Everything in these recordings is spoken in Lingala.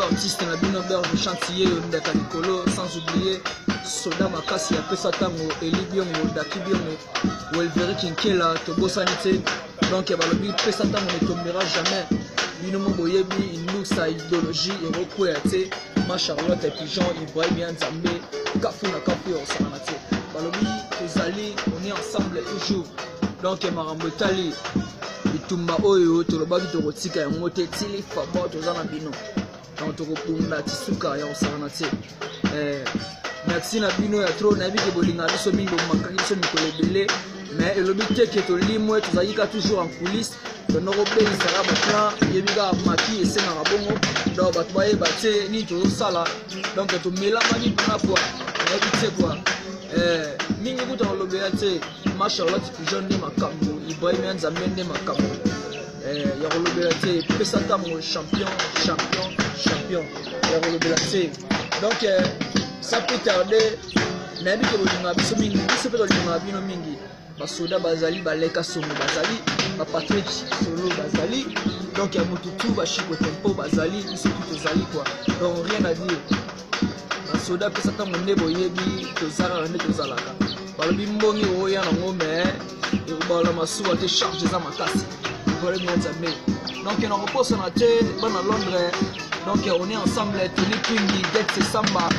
artiste na bino Berge Chantier ndeka likolo, sans oublier Soda Makasi apesa tango Eli Biongo Daki Biongo Welveri Kinkela tobosani te donc balobi pesa tango ne tombera jamais bino moboyebi inusa idéologie erokwea te ma Charlotte Pigeon Ibrahim Nzambe kafu na kafu osana te balobi tozali on est ensemble toujours donc marambo tali itumba oyo tolobaki tokotika yango te tili fabo tozana bino donc tokopunda tisuka ya osana te merci na bino ya trop na biki bolinga biso mingi makaki biso mikolo ebele mais elobi te ke tolimwe tozalika toujours en coulisses tonoko belisaka baplan yebika maki esengaka bongo donc bato bayeba te nini tozosala donc tomelamaki mpona kwa nayebi te kwa mingi kuta kolobela te ma Charlotte Pigeon nde makambo Ibrahim Nzambe nde makambo ya kolobela te pesa ntango champion ya kolobela te donc ça peut tarder nayebi ke bolinga biso mingi biso mpe tolinga bino mingi basoda bazali baleka songo bazali bapatrick solo bazali donc ya motutu bashiko tempo bazali biso tu tozali quoi donc rien à dire basoda pesa ntango nde boyebi tozalaka nde tozalaka balobi mbongi oya nango me ekobala masuwa te charge eza makasi Ibrahim Nzambe donc nakoposana te bana Londres donc on est ensemble Tony Twingi Dex Samba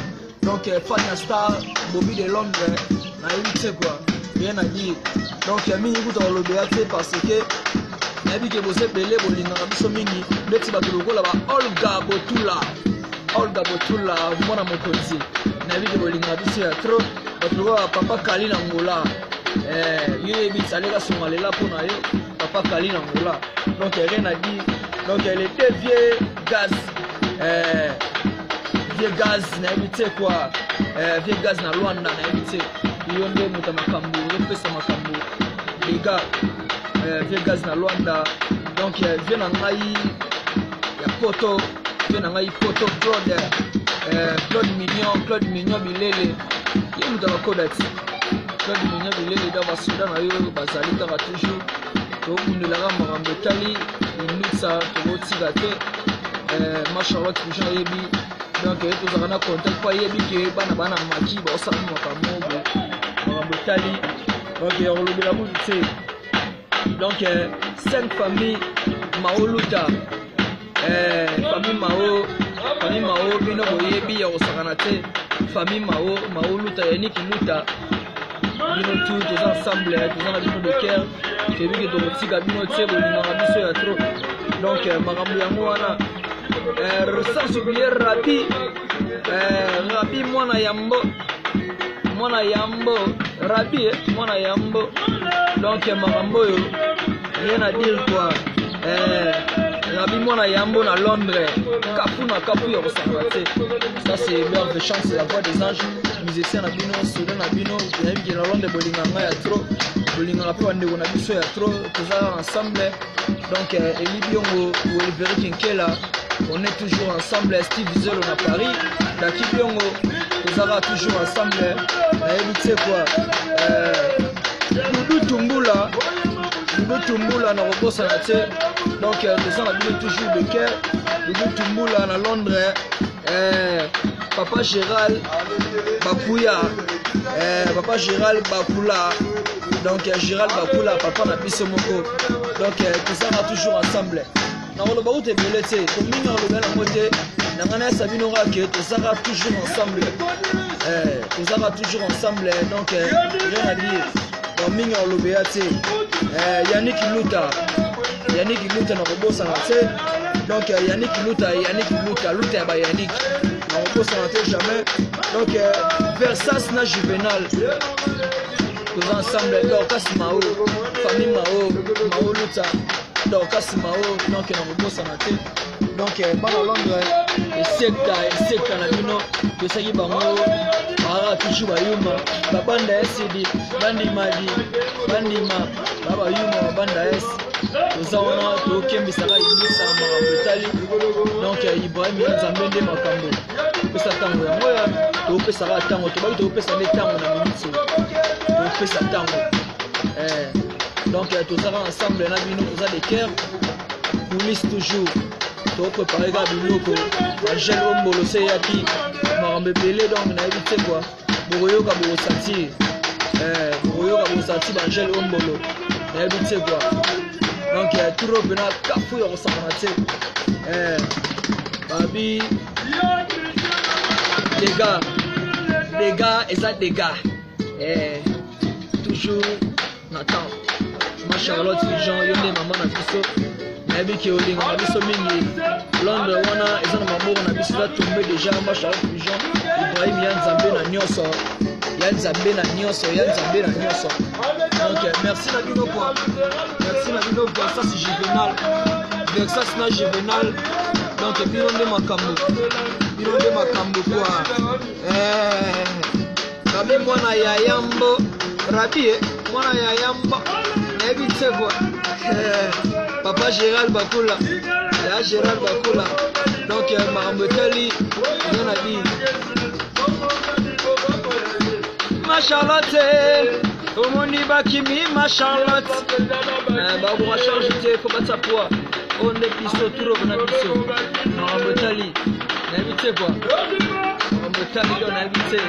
donc Fania Star Bobby de Londres nayebi te quoi rien à dire donc ya mingi kuta kolobela te parce que nayebi ke bosepele bolingaka biso mingi ndeti bato lokola ba Olga Botula mwana mokonzi nayebi ke bolingaka biso ya trop bato lokola papa Kali na Ngola yo yebi saleka songa lela mpona yo papa Kali na Ngola donc rien à dire donc les deux vieux gaz nayebi te quoi vieux gaz na Luanda nayebi te yo nde moto makambo opesa makambo les gars vieux gaz na Luanda donc vieux na ngai ya poto vieux na ngai poto Claude Mignon Bilele yo moto makoda ti Claude Mignon Bilele da basoda na yo bazali kaka toujours tobundelaka makambo etali inutsa tokotika te ma Charlotte Pigeon yebi donc tozalaka na contact po yebi ke bana maki baosala makambo makambo etali donc yakolobela kutu te donc 5 familles Mao luta famille Mao bino boyebi ya kosakana te famille Mao luta Yannick luta bino tout toza ensemble toza na bino de cœur toyebi ke tokotika bino te bolingaka biso ya trop donc makambo yango wana sans oublier Rabi mwana yambo donc makambo oyo rien à dire quoi Rabi mwana yambo na Londres kafu na kafu ya kosaka te ça c'est Berge Chance la voix des anges musicien na bino soda na bino nayebi ke na Londres bolinganga ya trop bolingaka mpe bandeko na biso ya trop tozala ensemble donc Eli Biongo Welveri Kinkela on est toujours ensemble Steve Zelo na Paris Daki Biongo tozala toujours ensemble nayebi te quoi Doudou Tumbula na kobosana te donc toza na bino toujours de cœur Doudou Tumbula na Londres Papa Gérald Bakuya Papa Gérald Bakula donc Gérald Bakula papa na biso moko donc tozala toujours ensemble nakoloba kuta ebele te tomingi alobela yango te nanga na yesa bino kake tozalaka toujours ensemble donc rien à dire donc mingi alobela te Yannick luta nakobosana te donc Yannick luta ya ba Yannick nakobosana te jamais donc Versas na Juvenal toza ensemble Dorcas Mao famille Mao luta Dorcas Mao donc nakobosana te donc bana Londres esekta na bino tosaki bango baara toujours bayuma babanda esidi bandima babayuma babanda es toza wana tokembisaka imisa makambo etali donc Ibrahim Nzambe nde makambo topesa ntango yango ya topesaka ntango tobaki topesa nde ntango na miniti topesa ntango donc tozalaka ensemble na bino toza de cœur coulisses toujours préparé ka biloko Angel Ombolo se yaki makambo ebele donc nayebi te quoi bokoyoka bokosentir Angel Ombolo nayebi te quoi donc turo mpena kafu ya kosangana te babi dégâts eza dégâts toujours Nathan ma Charlotte Fijon yo nde mama na biso nayebi ke olinga na biso mingi Londres wana eza na maboko na biso eza tombe déjà ma Charlotte Fijon Ibrahim ya nzambe na nyonso donc merci na bino quoi ça c'est Juvenal Versace na Juvenal donc bino nde makambo quoi Rabi mwana ya yambo Rabi mwana ya yambo nayebi te quoi papa Gérald Bakula donc makambo etali eza na bi ma Charlotte omoni bakimi ma Charlotte bakoka charge te fo batsa poa oyo nde biso turo na biso makambo etali nayebi te quoi makambo etali lo nayebi te